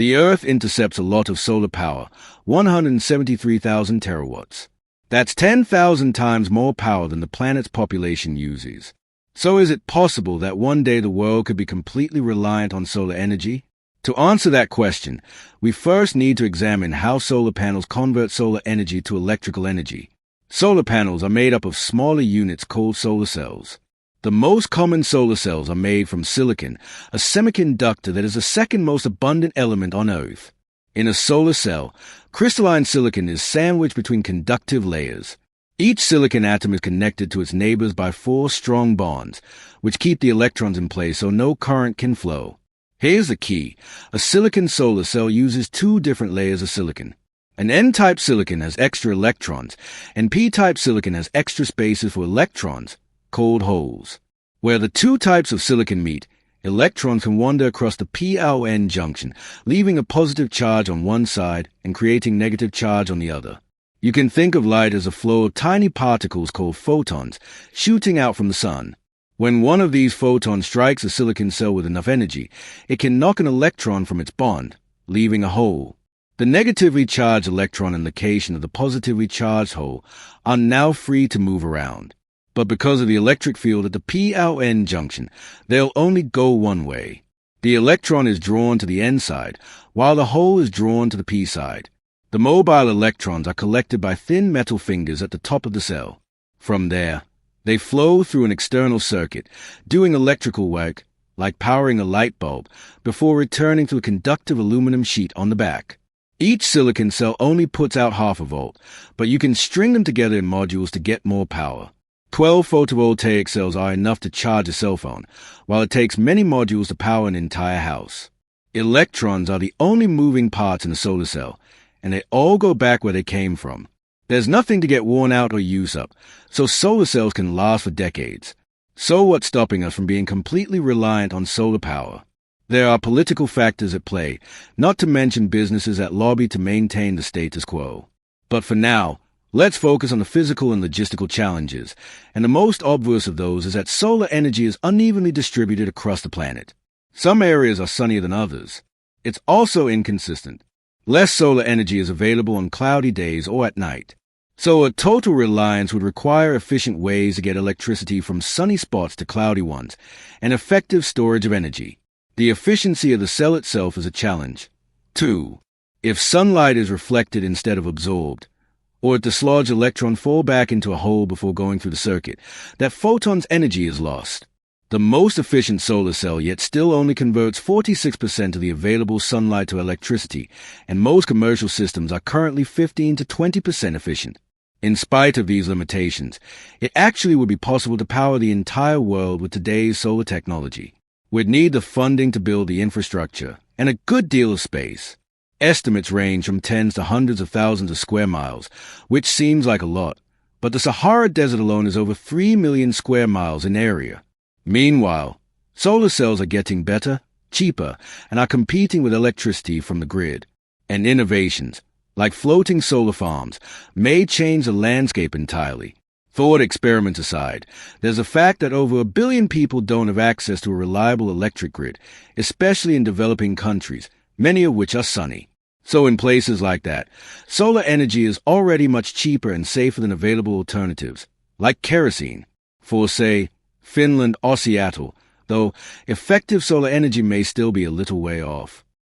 The Earth intercepts a lot of solar power, 173,000 terawatts. That's 10,000 times more power than the planet's population uses. So is it possible that one day the world could be completely reliant on solar energy? To answer that question, we first need to examine how solar panels convert solar energy to electrical energy. Solar panels are made up of smaller units called solar cells. The most common solar cells are made from silicon, a semiconductor that is the second most abundant element on Earth. In a solar cell, crystalline silicon is sandwiched between conductive layers. Each silicon atom is connected to its neighbors by 4 strong bonds, which keep the electrons in place so no current can flow. Here's the key. A silicon solar cell uses 2 different layers of silicon. An N-type silicon has extra electrons, and P-type silicon has extra spaces for electrons, called holes. Where the 2 types of silicon meet, electrons can wander across the P-N junction, leaving a positive charge on one side and creating negative charge on the other. You can think of light as a flow of tiny particles called photons shooting out from the sun. When one of these photons strikes a silicon cell with enough energy, it can knock an electron from its bond, leaving a hole. The negatively charged electron and location of the positively charged hole are now free to move around. But because of the electric field at the P-N junction, they'll only go one way. The electron is drawn to the N side, while the hole is drawn to the P side. The mobile electrons are collected by thin metal fingers at the top of the cell. From there, they flow through an external circuit, doing electrical work, like powering a light bulb, before returning to a conductive aluminum sheet on the back. Each silicon cell only puts out half a volt, but you can string them together in modules to get more power. 12 photovoltaic cells are enough to charge a cell phone, while it takes many modules to power an entire house. Electrons are the only moving parts in a solar cell, and they all go back where they came from. There's nothing to get worn out or use up, so solar cells can last for decades. So what's stopping us from being completely reliant on solar power? There are political factors at play, not to mention businesses that lobby to maintain the status quo. But for now, let's focus on the physical and logistical challenges, and the most obvious of those is that solar energy is unevenly distributed across the planet. Some areas are sunnier than others. It's also inconsistent. Less solar energy is available on cloudy days or at night. So a total reliance would require efficient ways to get electricity from sunny spots to cloudy ones, and effective storage of energy. The efficiency of the cell itself is a challenge. 2. If sunlight is reflected instead of absorbed, or if the dislodged electron fall back into a hole before going through the circuit, that photon's energy is lost. The most efficient solar cell yet still only converts 46% of the available sunlight to electricity, and most commercial systems are currently 15 to 20% efficient. In spite of these limitations, it actually would be possible to power the entire world with today's solar technology. We'd need the funding to build the infrastructure and a good deal of space. Estimates range from tens to hundreds of thousands of square miles, which seems like a lot, but the Sahara Desert alone is over 3 million square miles in area. Meanwhile, solar cells are getting better, cheaper, and are competing with electricity from the grid. And innovations, like floating solar farms, may change the landscape entirely. Thought experiments aside, there's a fact that over 1 billion people don't have access to a reliable electric grid, especially in developing countries, many of which are sunny. So in places like that, solar energy is already much cheaper and safer than available alternatives, like kerosene, for, say, Finland or Seattle, though effective solar energy may still be a little way off.